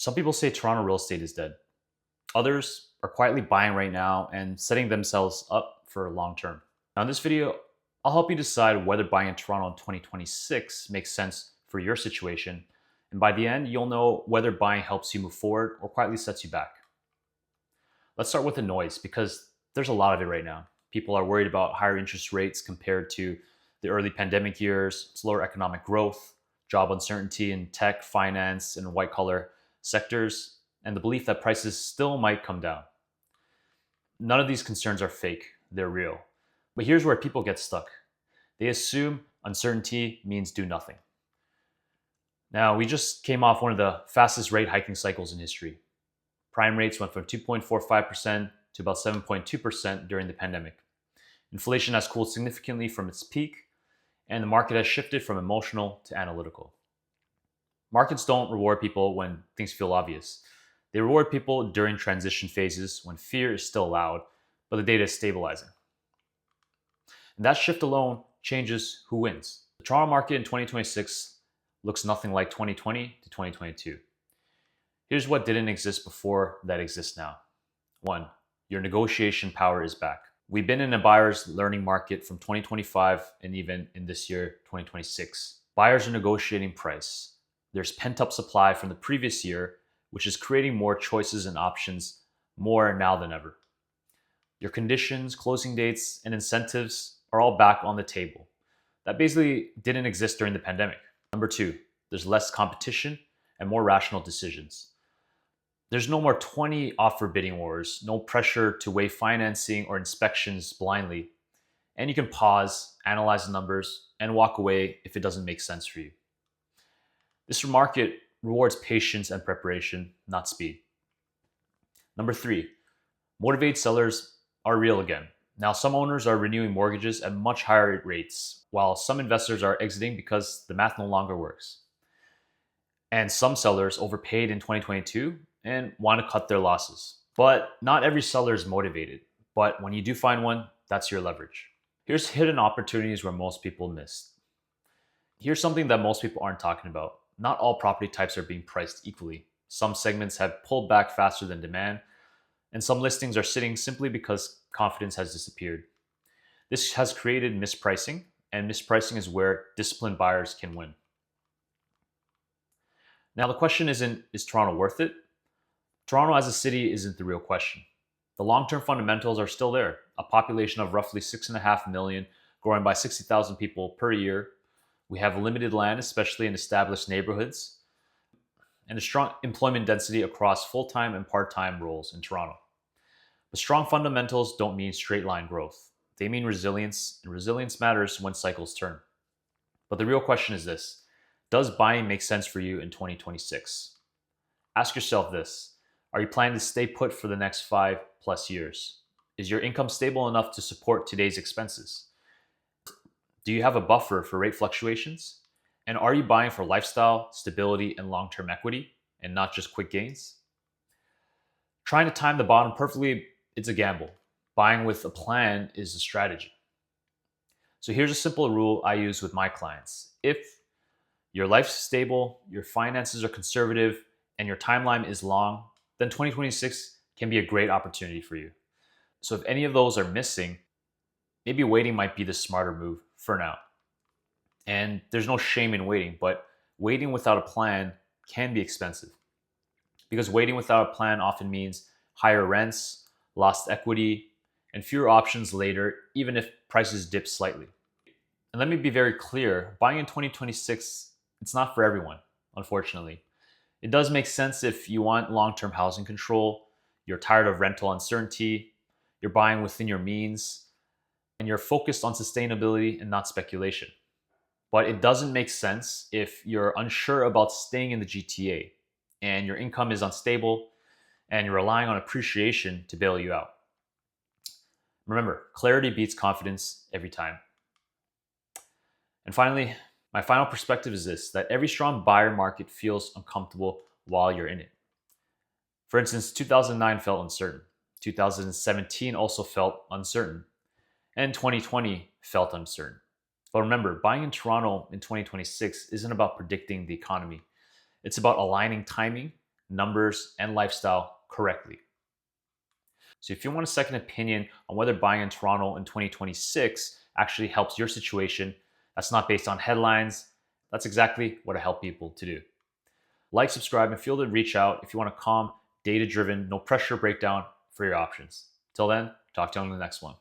Some people say Toronto real estate is dead. Others are quietly buying right now and setting themselves up for long term. Now, in this video, I'll help you decide whether buying in Toronto in 2026 makes sense for your situation. And by the end, you'll know whether buying helps you move forward or quietly sets you back. Let's start with the noise because there's a lot of it right now. People are worried about higher interest rates compared to the early pandemic years, slower economic growth, job uncertainty in tech, finance, and white collar sectors, and the belief that prices still might come down. None of these concerns are fake, they're real. But here's where people get stuck. They assume uncertainty means do nothing. Now, we just came off one of the fastest rate hiking cycles in history. Prime rates went from 2.45% to about 7.2% during the pandemic. Inflation has cooled significantly from its peak, and the market has shifted from emotional to analytical. Markets don't reward people when things feel obvious. They reward people during transition phases when fear is still loud, but the data is stabilizing. And that shift alone changes who wins. The Toronto market in 2026 looks nothing like 2020 to 2022. Here's what didn't exist before that exists now. 1. Your negotiation power is back. We've been in a buyer's learning market from 2025 and even in this year, 2026. Buyers are negotiating price. There's pent-up supply from the previous year, which is creating more choices and options more now than ever. Your conditions, closing dates, and incentives are all back on the table. That basically didn't exist during the pandemic. Number 2, there's less competition and more rational decisions. There's no more 20 offer bidding wars, no pressure to weigh financing or inspections blindly. And you can pause, analyze the numbers, and walk away if it doesn't make sense for you. This market rewards patience and preparation, not speed. Number 3, motivated sellers are real again. Now, some owners are renewing mortgages at much higher rates, while some investors are exiting because the math no longer works. And some sellers overpaid in 2022 and want to cut their losses. But not every seller is motivated. But when you do find one, that's your leverage. Here's hidden opportunities where most people miss. Here's something that most people aren't talking about. Not all property types are being priced equally. Some segments have pulled back faster than demand, and some listings are sitting simply because confidence has disappeared. This has created mispricing, and mispricing is where disciplined buyers can win. Now, the question isn't, is Toronto worth it? Toronto as a city isn't the real question. The long-term fundamentals are still there. A population of roughly 6.5 million, growing by 60,000 people per year. We have limited land, especially in established neighborhoods, and a strong employment density across full-time and part-time roles in Toronto. But strong fundamentals don't mean straight line growth. They mean resilience, and resilience matters when cycles turn. But the real question is this: does buying make sense for you in 2026? Ask yourself this: are you planning to stay put for the next 5+ years? Is your income stable enough to support today's expenses? Do you have a buffer for rate fluctuations? And are you buying for lifestyle, stability, and long-term equity, and not just quick gains? Trying to time the bottom perfectly, it's a gamble. Buying with a plan is a strategy. So here's a simple rule I use with my clients. If your life's stable, your finances are conservative, and your timeline is long, then 2026 can be a great opportunity for you. So if any of those are missing, maybe waiting might be the smarter move for now. And there's no shame in waiting, but waiting without a plan can be expensive. Because waiting without a plan often means higher rents, lost equity, and fewer options later, even if prices dip slightly. And let me be very clear, buying in 2026, it's not for everyone, unfortunately. It does make sense if you want long-term housing control, you're tired of rental uncertainty, you're buying within your means, and you're focused on sustainability and not speculation. But it doesn't make sense if you're unsure about staying in the GTA and your income is unstable and you're relying on appreciation to bail you out. Remember, clarity beats confidence every time. And finally, my final perspective is this: that every strong buyer market feels uncomfortable while you're in it. For instance, 2009 felt uncertain. 2017 also felt uncertain. And 2020 felt uncertain. But remember, buying in Toronto in 2026 isn't about predicting the economy. It's about aligning timing, numbers, and lifestyle correctly. So if you want a second opinion on whether buying in Toronto in 2026 actually helps your situation, that's not based on headlines. That's exactly what I help people to do. Like, subscribe, and feel to reach out if you want a calm, data-driven, no pressure breakdown for your options. Till then, talk to you on the next one.